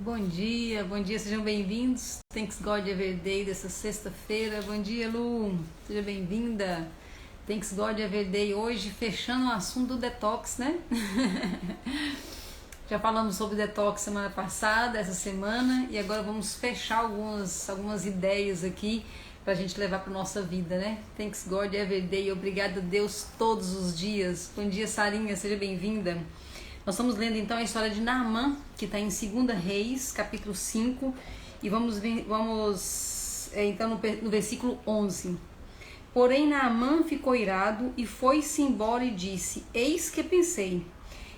Bom dia, sejam bem-vindos. Thanks God Everyday dessa sexta-feira. Bom dia, Lu, seja bem-vinda. Thanks God Everyday hoje, fechando o assunto do detox, né? Já falamos sobre detox semana passada, essa semana, e agora vamos fechar algumas ideias aqui pra gente levar pra nossa vida, né? Thanks God Everyday, obrigada a Deus todos os dias. Bom dia, Sarinha, seja bem-vinda. Nós estamos lendo então a história de Naamã, que está em 2 Reis, capítulo 5, e vamos então no versículo 11. Porém Naamã ficou irado e foi-se embora e disse: Eis que pensei,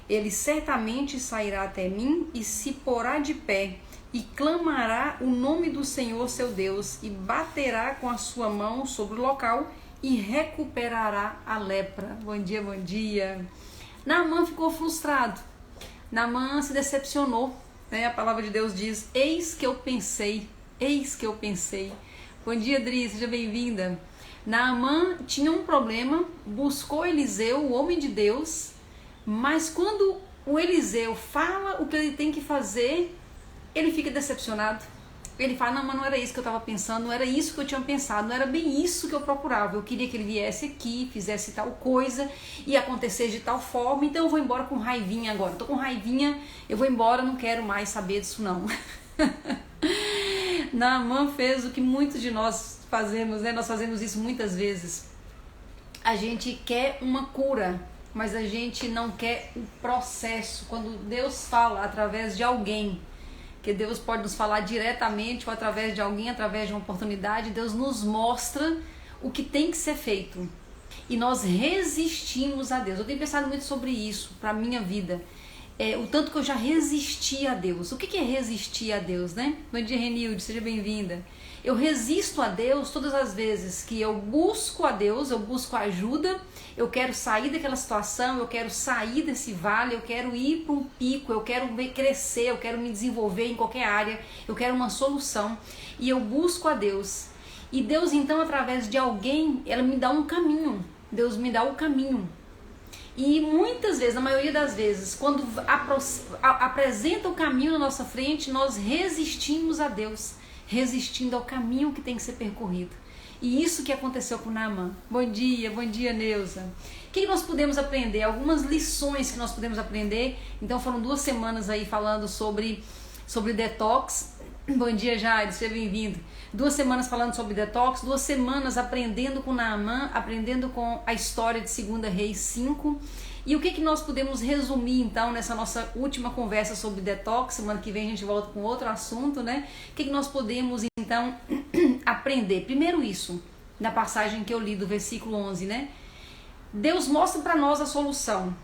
ele certamente sairá até mim e se porá de pé e clamará o nome do Senhor seu Deus e baterá com a sua mão sobre o local e recuperará a lepra. Bom dia, bom dia. Naamã ficou frustrado, Naamã se decepcionou, né? A palavra de Deus diz: eis que eu pensei, eis que eu pensei. Bom dia, Adri, seja bem-vinda. Naamã tinha um problema, buscou Eliseu, o homem de Deus, mas quando o Eliseu fala o que ele tem que fazer, ele fica decepcionado. Ele fala: não, mas não era isso que eu estava pensando, não era isso que eu tinha pensado, não era bem isso que eu procurava. Eu queria que ele viesse aqui, fizesse tal coisa e acontecesse de tal forma, então eu vou embora com raivinha agora. Tô com raivinha, eu vou embora, não quero mais saber disso não. Naamã fez o que muitos de nós fazemos, né? Nós fazemos isso muitas vezes. A gente quer uma cura, mas a gente não quer o processo. Quando Deus fala através de alguém, que Deus pode nos falar diretamente ou através de alguém, através de uma oportunidade, Deus nos mostra o que tem que ser feito. E nós resistimos a Deus. Eu tenho pensado muito sobre isso para a minha vida. O tanto que eu já resisti a Deus. O que é resistir a Deus, né? Bom dia, Renilde, seja bem-vinda. Eu resisto a Deus todas as vezes que eu busco a Deus, eu busco ajuda, eu quero sair daquela situação, eu quero sair desse vale, eu quero ir para um pico, eu quero crescer, eu quero me desenvolver em qualquer área, eu quero uma solução e eu busco a Deus. E Deus então, através de alguém, ela me dá um caminho, Deus me dá o caminho. E muitas vezes, na maioria das vezes, quando apresenta o caminho na nossa frente, nós resistimos a Deus, resistindo ao caminho que tem que ser percorrido. E isso que aconteceu com Naamã. Bom dia, Neuza. O que nós podemos aprender? Algumas lições que nós podemos aprender. Então foram 2 semanas aí falando sobre detox. Bom dia, Jair, seja bem-vindo. 2 semanas falando sobre detox, 2 semanas aprendendo com Naamã, aprendendo com a história de 2 Reis 5. E o que nós podemos resumir então nessa nossa última conversa sobre detox? Semana que vem a gente volta com outro assunto, né? O que nós podemos então aprender? Primeiro isso, na passagem que eu li do versículo 11, né? Deus mostra para nós a solução.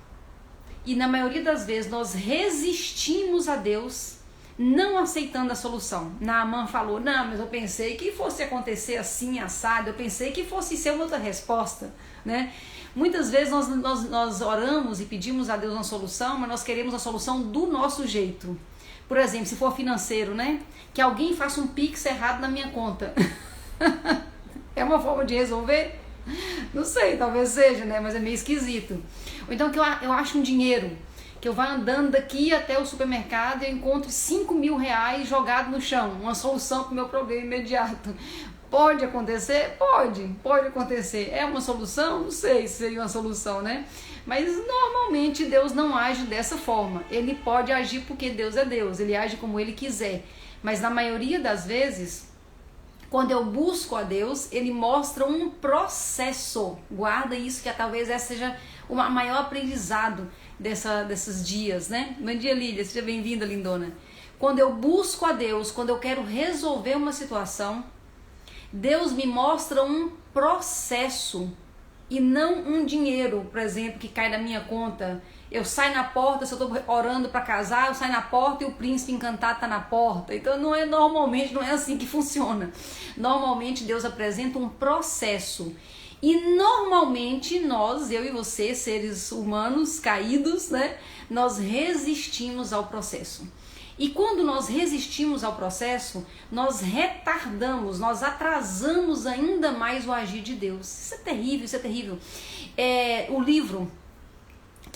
E na maioria das vezes nós resistimos a Deus, não aceitando a solução. Naamã falou: não, mas eu pensei que fosse acontecer assim, assado, eu pensei que fosse ser uma outra resposta, né? Muitas vezes nós oramos e pedimos a Deus uma solução, mas nós queremos a solução do nosso jeito. Por exemplo, se for financeiro, né? Que alguém faça um Pix errado na minha conta. É uma forma de resolver? Não sei, talvez seja, né? Mas é meio esquisito. Ou então que eu acho um dinheiro, que eu vá andando daqui até o supermercado e eu encontro 5 mil reais jogado no chão. Uma solução para o meu problema imediato. Pode acontecer? Pode acontecer. É uma solução? Não sei se seria uma solução, né? Mas normalmente Deus não age dessa forma. Ele pode agir porque Deus é Deus, ele age como ele quiser. Mas na maioria das vezes, quando eu busco a Deus, ele mostra um processo. Guarda isso, que talvez esse seja o maior aprendizado desses dias, né? Bom dia, Lília, seja bem-vinda, lindona. Quando eu busco a Deus, quando eu quero resolver uma situação, Deus me mostra um processo e não um dinheiro, por exemplo, que cai da minha conta. Eu saio na porta, se eu estou orando para casar, eu saio na porta e o príncipe encantado está na porta. Então normalmente não é assim que funciona. Normalmente Deus apresenta um processo. E normalmente nós, eu e você, seres humanos caídos, né, nós resistimos ao processo. E quando nós resistimos ao processo, nós retardamos, nós atrasamos ainda mais o agir de Deus. Isso é terrível, isso é terrível. O livro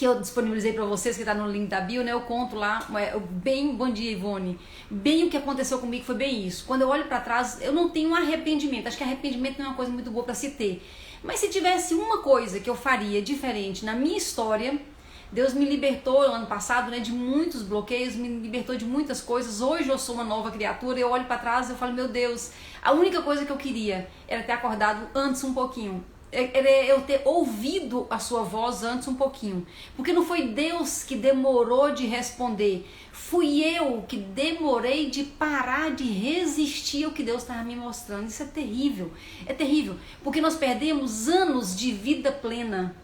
que eu disponibilizei para vocês, que tá no link da bio, né? Eu conto lá, bem, bom dia, Ivone, bem o que aconteceu comigo foi bem isso. Quando eu olho para trás, eu não tenho arrependimento. Acho que arrependimento não é uma coisa muito boa para se ter. Mas se tivesse uma coisa que eu faria diferente na minha história, Deus me libertou ano passado, né, de muitos bloqueios, me libertou de muitas coisas. Hoje eu sou uma nova criatura, eu olho para trás e eu falo, meu Deus, a única coisa que eu queria era ter acordado antes um pouquinho. Eu ter ouvido a sua voz antes um pouquinho, porque não foi Deus que demorou de responder, fui eu que demorei de parar de resistir ao que Deus estava me mostrando. Isso é terrível, porque nós perdemos anos de vida plena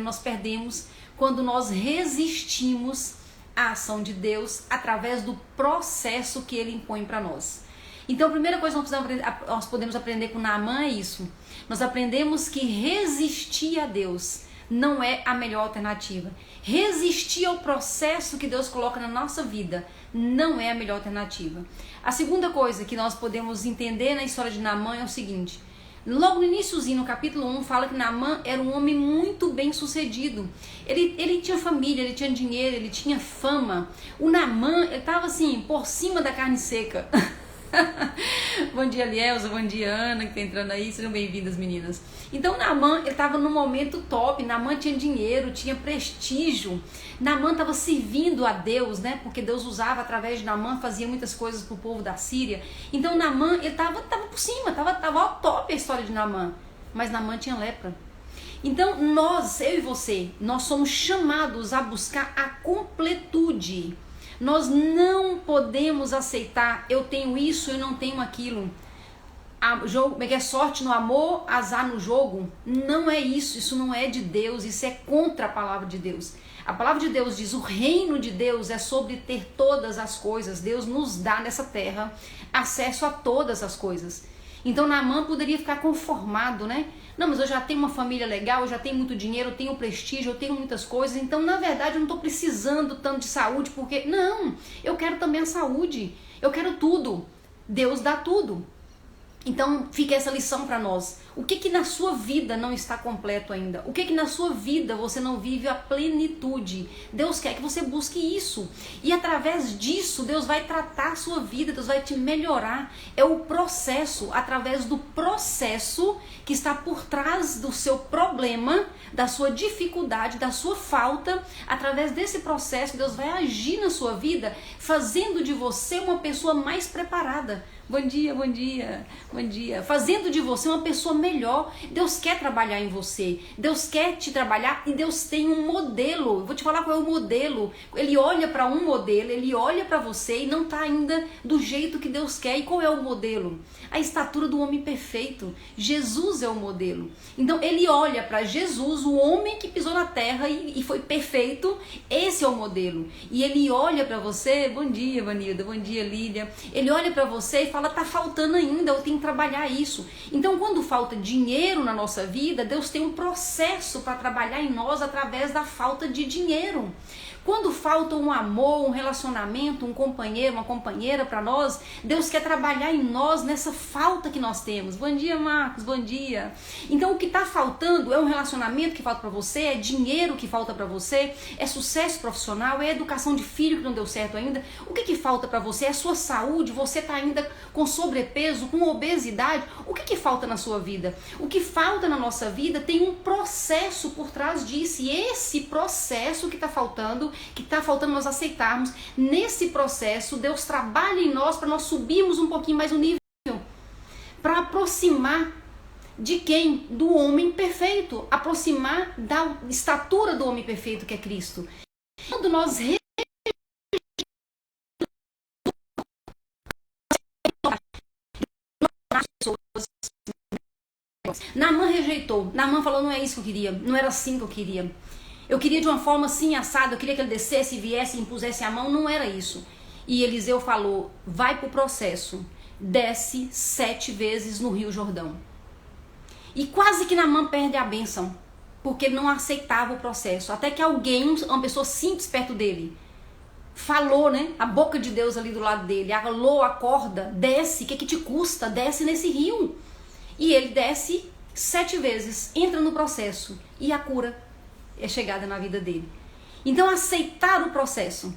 nós perdemos quando nós resistimos à ação de Deus através do processo que Ele impõe para nós. Então a primeira coisa que nós podemos aprender com Naamã é isso. Nós aprendemos que resistir a Deus não é a melhor alternativa. Resistir ao processo que Deus coloca na nossa vida não é a melhor alternativa. A segunda coisa que nós podemos entender na história de Naamã é o seguinte. Logo no iniciozinho, no capítulo 1, fala que Naamã era um homem muito bem sucedido. Ele tinha família, ele tinha dinheiro, ele tinha fama. O Naamã, ele estava assim, por cima da carne seca. Bom dia, Lielza, bom dia, Ana, que tá entrando aí, sejam bem-vindas, meninas. Então Naamã, ele estava num momento top, Naamã tinha dinheiro, tinha prestígio, Naamã estava servindo a Deus, né, porque Deus usava através de Naamã, fazia muitas coisas pro povo da Síria. Então Naamã, ele estava por cima, tava top a história de Naamã, mas Naamã tinha lepra. Então nós, eu e você, nós somos chamados a buscar a completude. Nós não podemos aceitar, eu tenho isso, eu não tenho aquilo. É sorte no amor, azar no jogo. Não é isso, isso não é de Deus, isso é contra a palavra de Deus. A palavra de Deus diz, o reino de Deus é sobre ter todas as coisas. Deus nos dá nessa terra acesso a todas as coisas. Então Naamã poderia ficar conformado, né? Não, mas eu já tenho uma família legal, eu já tenho muito dinheiro, eu tenho prestígio, eu tenho muitas coisas, então na verdade eu não estou precisando tanto de saúde, porque... Não, eu quero também a saúde, eu quero tudo, Deus dá tudo. Então fica essa lição para nós. O que na sua vida não está completo ainda? O que na sua vida você não vive a plenitude? Deus quer que você busque isso. E através disso, Deus vai tratar a sua vida, Deus vai te melhorar. É o processo, através do processo que está por trás do seu problema, da sua dificuldade, da sua falta. Através desse processo, Deus vai agir na sua vida, fazendo de você uma pessoa mais preparada. Bom dia, bom dia, bom dia. Fazendo de você uma pessoa melhor. Deus quer trabalhar em você. Deus quer te trabalhar e Deus tem um modelo. Eu vou te falar qual é o modelo. Ele olha para um modelo, ele olha para você e não está ainda do jeito que Deus quer. E qual é o modelo? A estatura do homem perfeito. Jesus é o modelo. Então ele olha para Jesus, o homem que pisou na terra e foi perfeito. Esse é o modelo. E ele olha para você. Bom dia, Vanilda. Bom dia, Lília. Ele olha para você e fala, tá faltando ainda, eu tenho que trabalhar isso. Então quando falta dinheiro na nossa vida, Deus tem um processo para trabalhar em nós através da falta de dinheiro. Quando falta um amor, um relacionamento, um companheiro, uma companheira para nós, Deus quer trabalhar em nós nessa falta que nós temos. Bom dia, Marcos, bom dia. Então o que está faltando é um relacionamento que falta para você, é dinheiro que falta para você, é sucesso profissional, é educação de filho que não deu certo ainda. O que falta para você? É a sua saúde, você está ainda com sobrepeso, com obesidade. O que falta na sua vida? O que falta na nossa vida tem um processo por trás disso, e esse processo que está faltando nós aceitarmos. Nesse processo, Deus trabalha em nós para nós subirmos um pouquinho mais o nível, para aproximar de quem? Do homem perfeito, aproximar da estatura do homem perfeito que é Cristo. Quando nós Naamã rejeitou. Naamã falou, não é isso que eu queria, não era assim que eu queria. Eu queria de uma forma assim, assada, eu queria que ele descesse, viesse, impusesse a mão, não era isso. E Eliseu falou, vai pro processo, desce 7 vezes no Rio Jordão. E quase que Naamã perde a bênção, porque ele não aceitava o processo. Até que alguém, uma pessoa simples perto dele, falou, né, a boca de Deus ali do lado dele, alô, acorda, desce, o que te custa? Desce nesse rio. E ele desce 7 vezes, entra no processo, e a cura é chegada na vida dele. Então, aceitar o processo.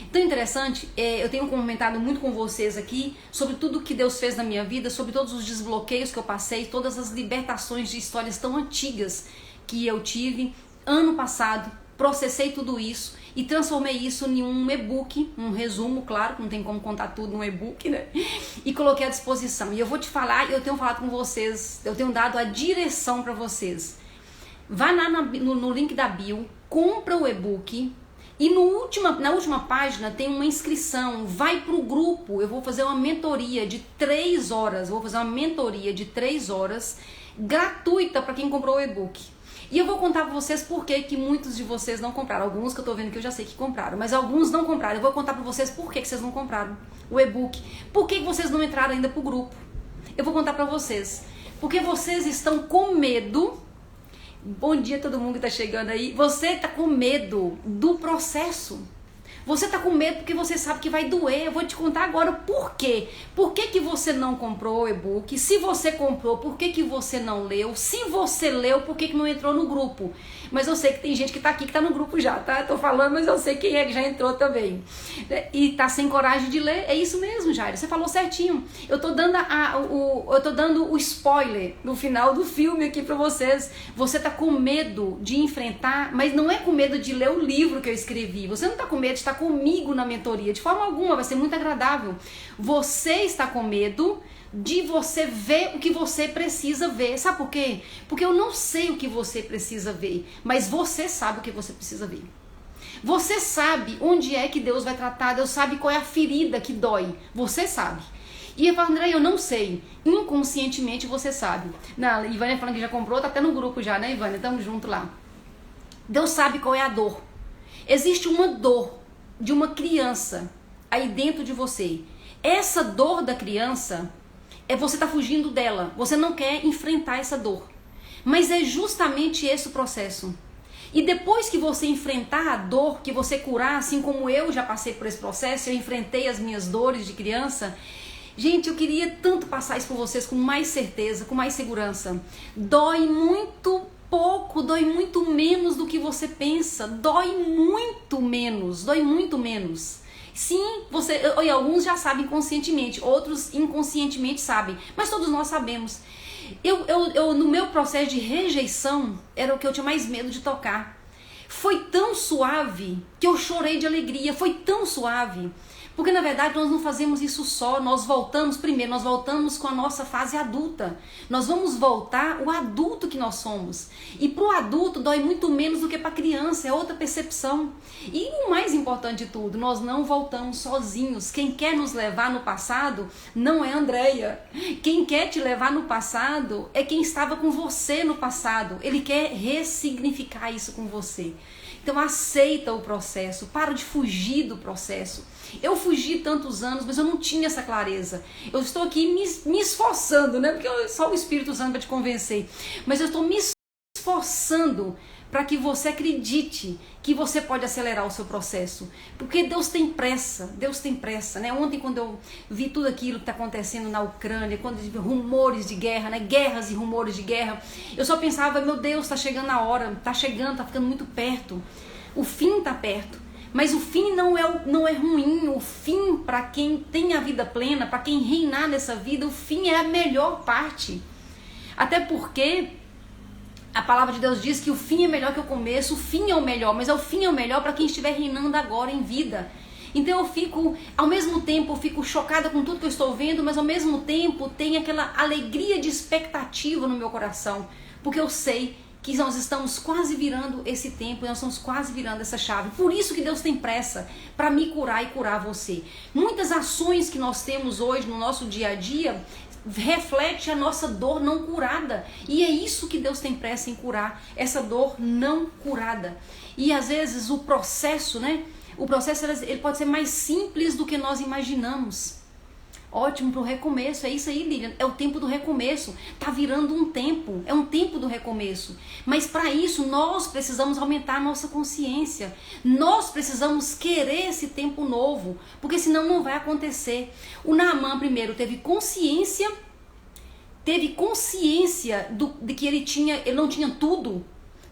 Então, interessante, eu tenho comentado muito com vocês aqui sobre tudo que Deus fez na minha vida, sobre todos os desbloqueios que eu passei, todas as libertações de histórias tão antigas que eu tive. Ano passado, processei tudo isso e transformei isso em um e-book, um resumo, claro, que não tem como contar tudo num e-book, né? E coloquei à disposição. E eu vou te falar, eu tenho falado com vocês, eu tenho dado a direção para vocês. Vá lá no link da bio, compra o e-book e na última página tem uma inscrição. Vai pro grupo, eu vou fazer uma mentoria de 3 horas, gratuita para quem comprou o e-book. E eu vou contar para vocês por que muitos de vocês não compraram. Alguns que eu tô vendo que eu já sei que compraram, mas alguns não compraram. Eu vou contar para vocês por que vocês não compraram o e-book. Por que vocês não entraram ainda pro grupo. Eu vou contar para vocês. Porque vocês estão com medo. Bom dia a todo mundo que tá chegando aí. Você tá com medo do processo. Você tá com medo porque você sabe que vai doer. Eu vou te contar agora o porquê. Por que você não comprou o e-book? Se você comprou, por que você não leu? Se você leu, por que não entrou no grupo? Mas eu sei que tem gente que tá aqui que tá no grupo já, tá? Tô falando, mas eu sei quem é que já entrou também. E tá sem coragem de ler. É isso mesmo, Jair. Você falou certinho. Eu tô dando o spoiler no final do filme aqui pra vocês. Você tá com medo de enfrentar, mas não é com medo de ler o livro que eu escrevi. Você não tá com medo de estar comigo na mentoria. De forma alguma, vai ser muito agradável. Você está com medo de você ver o que você precisa ver. Sabe por quê? Porque eu não sei o que você precisa ver, mas você sabe o que você precisa ver. Você sabe onde é que Deus vai tratar, Deus sabe qual é a ferida que dói. Você sabe. E eu falo, André, eu não sei. Inconscientemente você sabe. Não, Ivânia falando que já comprou, tá até no grupo já, né, Ivânia? Tamo junto lá. Deus sabe qual é a dor. Existe uma dor de uma criança aí dentro de você. Essa dor da criança você tá fugindo dela, você não quer enfrentar essa dor. Mas é justamente esse o processo. E depois que você enfrentar a dor, que você curar, assim como eu já passei por esse processo, eu enfrentei as minhas dores de criança. Gente, eu queria tanto passar isso por vocês com mais certeza, com mais segurança. Dói muito pouco, dói muito menos do que você pensa, dói muito menos. Sim, alguns já sabem conscientemente, outros inconscientemente sabem, mas todos nós sabemos. No meu processo de rejeição, era o que eu tinha mais medo de tocar. Foi tão suave que eu chorei de alegria, foi tão suave. Porque na verdade nós não fazemos isso só, nós voltamos com a nossa fase adulta. Nós vamos voltar o adulto que nós somos. E pro adulto dói muito menos do que pra criança, é outra percepção. E o mais importante de tudo, nós não voltamos sozinhos. Quem quer nos levar no passado não é a Andréia. Quem quer te levar no passado é quem estava com você no passado. Ele quer ressignificar isso com você. Então aceita o processo, para de fugir do processo. Eu fugi tantos anos, mas eu não tinha essa clareza. Eu estou aqui me esforçando, né? Porque só o Espírito Santo vai te convencer. Mas eu estou me esforçando para que você acredite que você pode acelerar o seu processo. Porque Deus tem pressa, né? Ontem quando eu vi tudo aquilo que está acontecendo na Ucrânia, quando eu vi rumores de guerra, né? Guerras e rumores de guerra, eu só pensava, meu Deus, está chegando a hora, está ficando muito perto. O fim está perto. Mas o fim não é ruim, o fim para quem tem a vida plena, para quem reinar nessa vida, o fim é a melhor parte. Até porque a palavra de Deus diz que o fim é melhor que o começo, o fim é o melhor, mas o fim é o melhor para quem estiver reinando agora em vida. Então ao mesmo tempo eu fico chocada com tudo que eu estou vendo, mas ao mesmo tempo tem aquela alegria de expectativa no meu coração, porque eu sei que nós estamos quase virando esse tempo, nós estamos quase virando essa chave. Por isso que Deus tem pressa para me curar e curar você. Muitas ações que nós temos hoje no nosso dia a dia reflete a nossa dor não curada. E é isso que Deus tem pressa em curar, essa dor não curada. E às vezes o processo, né? O processo ele pode ser mais simples do que nós imaginamos. Ótimo para o recomeço, é isso aí, Lilian, é o tempo do recomeço, tá virando um tempo, é um tempo do recomeço, mas para isso nós precisamos aumentar a nossa consciência, nós precisamos querer esse tempo novo, porque senão não vai acontecer. O Naamã primeiro teve consciência de que ele não tinha tudo,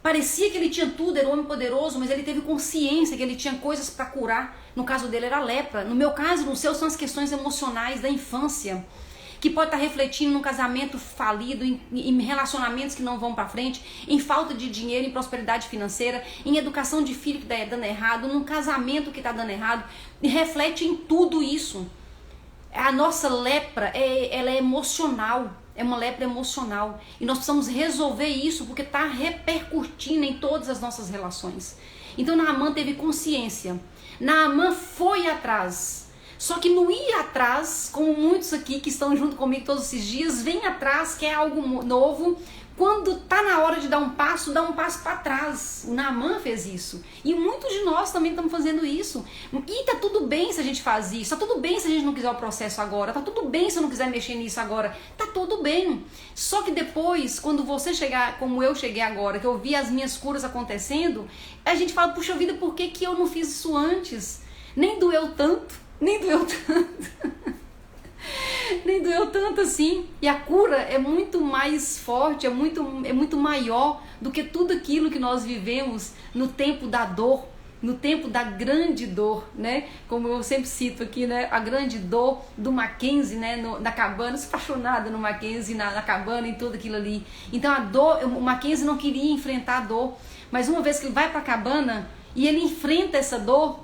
Parecia que ele tinha tudo, era um homem poderoso, mas ele teve consciência que ele tinha coisas para curar. No caso dele era a lepra. No meu caso, no seu, são as questões emocionais da infância, que pode estar refletindo num casamento falido, em relacionamentos que não vão para frente, em falta de dinheiro, em prosperidade financeira, em educação de filho que está dando errado, num casamento que está dando errado, e reflete em tudo isso. A nossa lepra, ela é emocional, é uma lepra emocional, e nós precisamos resolver isso, porque está repercutindo em todas as nossas relações. Então Naamã teve consciência, Naamã foi atrás. Só que no ir atrás, como muitos aqui que estão junto comigo todos esses dias, vem atrás, quer algo novo. Quando tá na hora de dar um passo, dá um passo para trás. O Naamã fez isso. E muitos de nós também estamos fazendo isso. E tá tudo bem se a gente faz isso. Tá tudo bem se a gente não quiser o processo agora. Tá tudo bem se eu não quiser mexer nisso agora. Tá tudo bem. Só que depois, quando você chegar, como eu cheguei agora, que eu vi as minhas curas acontecendo, a gente fala, puxa vida, por que que eu não fiz isso antes? Nem doeu tanto. Nem doeu tanto. Nem doeu tanto assim. E a cura é muito mais forte, é muito maior do que tudo aquilo que nós vivemos no tempo da dor, no tempo da grande dor, né? Como eu sempre cito aqui, né? A grande dor do Mackenzie, né? Na cabana, sou apaixonada no Mackenzie, na cabana, em tudo aquilo ali. Então a dor, o Mackenzie não queria enfrentar a dor, mas uma vez que ele vai para a cabana e ele enfrenta essa dor,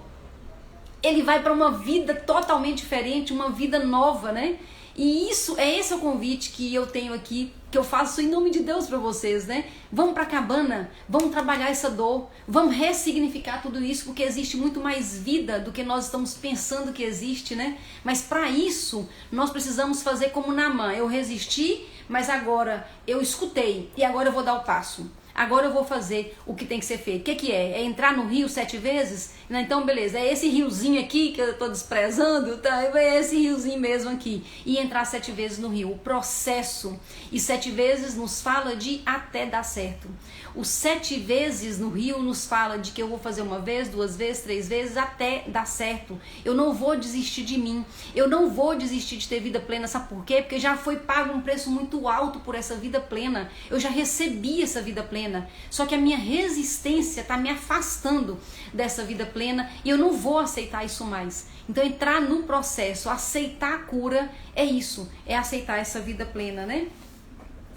ele vai para uma vida totalmente diferente, uma vida nova, né? E esse é o convite que eu tenho aqui, que eu faço em nome de Deus para vocês, né? Vamos para a cabana, vamos trabalhar essa dor, vamos ressignificar tudo isso, porque existe muito mais vida do que nós estamos pensando que existe, né? Mas para isso, nós precisamos fazer como Naamã. Eu resisti, mas agora eu escutei e agora eu vou dar o passo. Agora eu vou fazer o que tem que ser feito. O que é? É entrar no rio 7 vezes? Então, beleza, é esse riozinho aqui que eu tô desprezando, tá? É esse riozinho mesmo aqui. E entrar 7 vezes no rio. O processo. E 7 vezes nos fala de até dar certo. O 7 vezes no rio nos fala de que eu vou fazer 1 vez, 2 vezes, 3 vezes, até dar certo. Eu não vou desistir de mim. Eu não vou desistir de ter vida plena. Sabe por quê? Porque já foi pago um preço muito alto por essa vida plena. Eu já recebi essa vida plena. Só que a minha resistência está me afastando dessa vida plena e eu não vou aceitar isso mais. Então entrar no processo, aceitar a cura, é isso, é aceitar essa vida plena, né?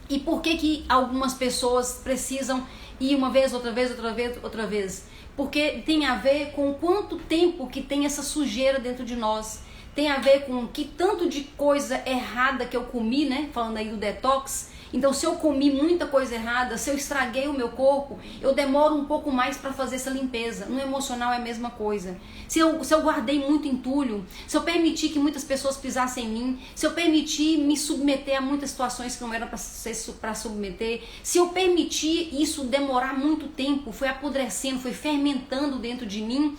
E por que algumas pessoas precisam ir uma vez, outra vez, outra vez, outra vez? Porque tem a ver com quanto tempo que tem essa sujeira dentro de nós. Tem a ver com que tanto de coisa errada que eu comi, né? Falando aí do detox. Então, se eu comi muita coisa errada, se eu estraguei o meu corpo, eu demoro um pouco mais para fazer essa limpeza. No emocional é a mesma coisa. Se eu guardei muito entulho, se eu permiti que muitas pessoas pisassem em mim, se eu permiti me submeter a muitas situações que não eram para submeter, se eu permiti isso demorar muito tempo, foi apodrecendo, foi fermentando dentro de mim,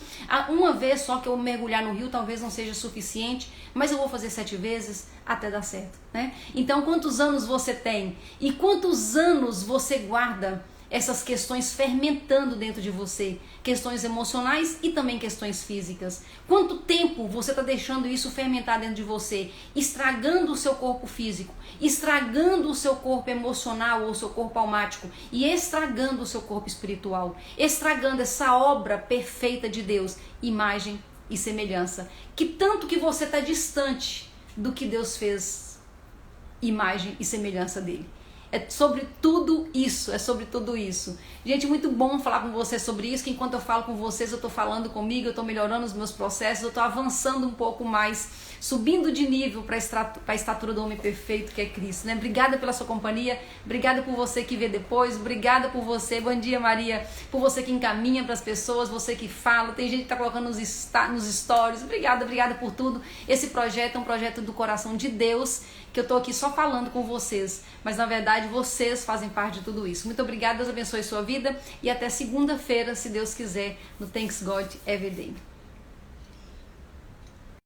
uma vez só que eu mergulhar no rio talvez não seja suficiente, mas eu vou fazer 7 vezes até dar certo, né? Então, quantos anos você tem? E quantos anos você guarda essas questões fermentando dentro de você? Questões emocionais e também questões físicas. Quanto tempo você está deixando isso fermentar dentro de você? Estragando o seu corpo físico, estragando o seu corpo emocional ou o seu corpo almático e estragando o seu corpo espiritual. Estragando essa obra perfeita de Deus, imagem e semelhança. Que tanto que você está distante do que Deus fez, imagem e semelhança dele. É sobre tudo isso, é sobre tudo isso. Gente, muito bom falar com vocês sobre isso, que enquanto eu falo com vocês, eu estou falando comigo, eu estou melhorando os meus processos, eu estou avançando um pouco mais, subindo de nível para a estatura do homem perfeito que é Cristo, né? Obrigada pela sua companhia, obrigada por você que vê depois, obrigada por você, bom dia Maria, por você que encaminha para as pessoas, você que fala, tem gente que está colocando nos stories, obrigada por tudo. Esse projeto é um projeto do coração de Deus, que eu estou aqui só falando com vocês, mas na verdade vocês fazem parte de tudo isso. Muito obrigada, Deus abençoe sua vida e até segunda-feira, se Deus quiser, no Thanks God Every Day.